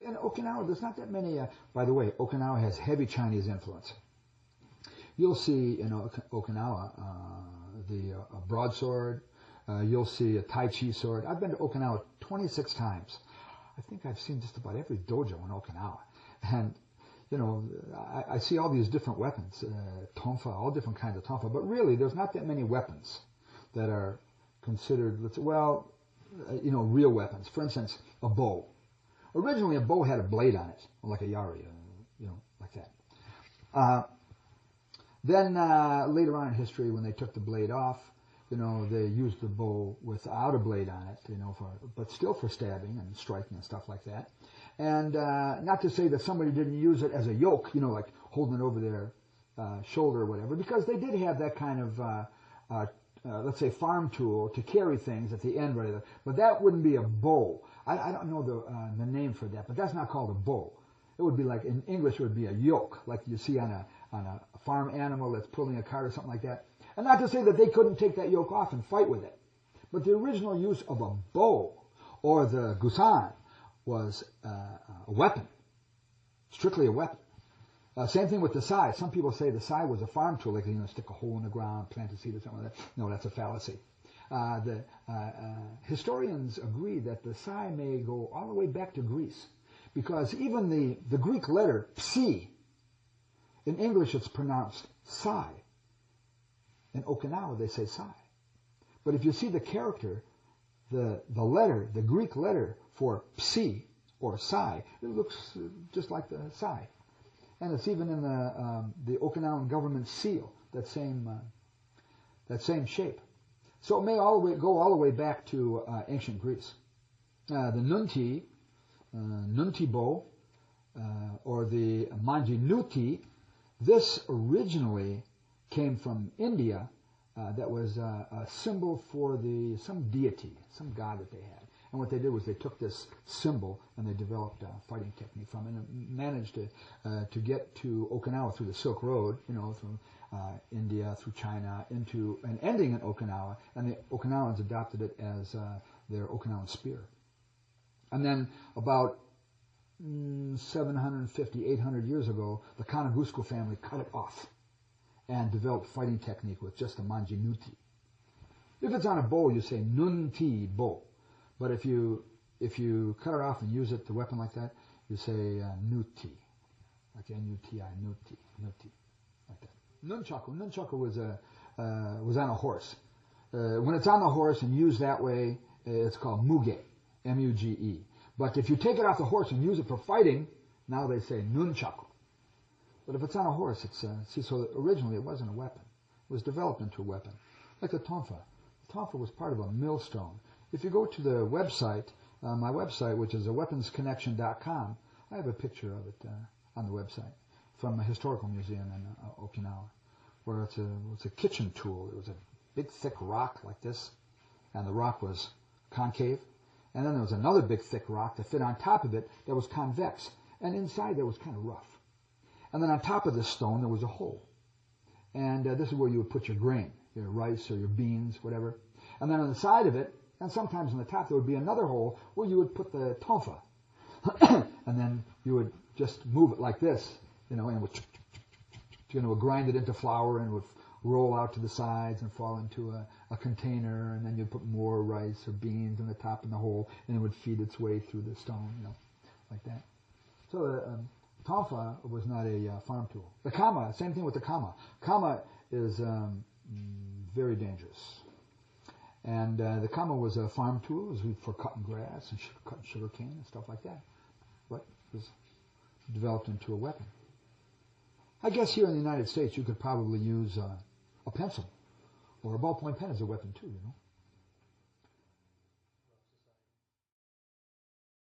In Okinawa, there's not that many. By the way, Okinawa has heavy Chinese influence. You'll see in Okinawa the broadsword. You'll see a Tai Chi sword. I've been to Okinawa 26 times. I think I've seen just about every dojo in Okinawa. And, I see all these different weapons, tonfa, all different kinds of tonfa. But really, there's not that many weapons that are considered, real weapons. For instance, a bow. Originally, a bow had a blade on it, like a yari, like that. Then later on in history, when they took the blade off, they used the bow without a blade on it, but still for stabbing and striking and stuff like that. And not to say that somebody didn't use it as a yoke, like holding it over their shoulder or whatever, because they did have that kind of, let's say, farm tool to carry things at the end, rather. But that wouldn't be a bow. I don't know the name for that, but that's not called a bow. It would be like, in English, it would be a yoke, like you see on a farm animal that's pulling a cart or something like that. And not to say that they couldn't take that yoke off and fight with it. But the original use of a bow or the gusan was a weapon, strictly a weapon. Same thing with the sai. Some people say the sai was a farm tool, like stick a hole in the ground, plant a seed or something like that. No, that's a fallacy. The historians agree that the sai may go all the way back to Greece, because even the Greek letter psi, in English it's pronounced sai. In Okinawa they say sai. But if you see the character, the letter, the Greek letter for psi or sai, it looks just like the sai. And it's even in the Okinawan government seal, that same shape. So it may go all the way back to ancient Greece. The nunti bow, or the manjinuti, this originally came from India. That was a symbol for some deity, some god that they had. And what they did was they took this symbol and they developed a fighting technique from it, and managed to get to Okinawa through the Silk Road, through India, through China, and ending in Okinawa. And the Okinawans adopted it as their Okinawan spear. And then about 750, 800 years ago, the Kanagusku family cut it off and developed fighting technique with just a manjinuti. If it's on a bow, you say nunti bow. But if you cut it off and use it, the weapon like that, you say nuti, like N-U-T-I, nuti, like that. Nunchaku was on a horse. When it's on the horse and used that way, it's called muge, M-U-G-E. But if you take it off the horse and use it for fighting, now they say nunchaku. But if it's on a horse, so originally it wasn't a weapon. It was developed into a weapon. Like the tonfa. The tonfa was part of a millstone. If you go to the website, my website, which is weaponsconnection.com, I have a picture of it on the website from a historical museum in Okinawa, where it's a kitchen tool. It was a big, thick rock like this, and the rock was concave. And then there was another big, thick rock that fit on top of it that was convex, and inside there was kind of rough. And then on top of this stone, there was a hole. And this is where you would put your grain, your rice or your beans, whatever. And then on the side of it, and sometimes on the top, there would be another hole where you would put the tonfa. And then you would just move it like this, and it would grind it into flour, and it would roll out to the sides and fall into a container, and then you'd put more rice or beans in the top in the hole, and it would feed its way through the stone, like that. So the tonfa was not a farm tool. The kama, same thing with the kama. Kama is very dangerous. And the kama was a farm tool. It was used for cutting grass and cutting sugar cane and stuff like that. But it was developed into a weapon. I guess here in the United States you could probably use a pencil or a ballpoint pen as a weapon too,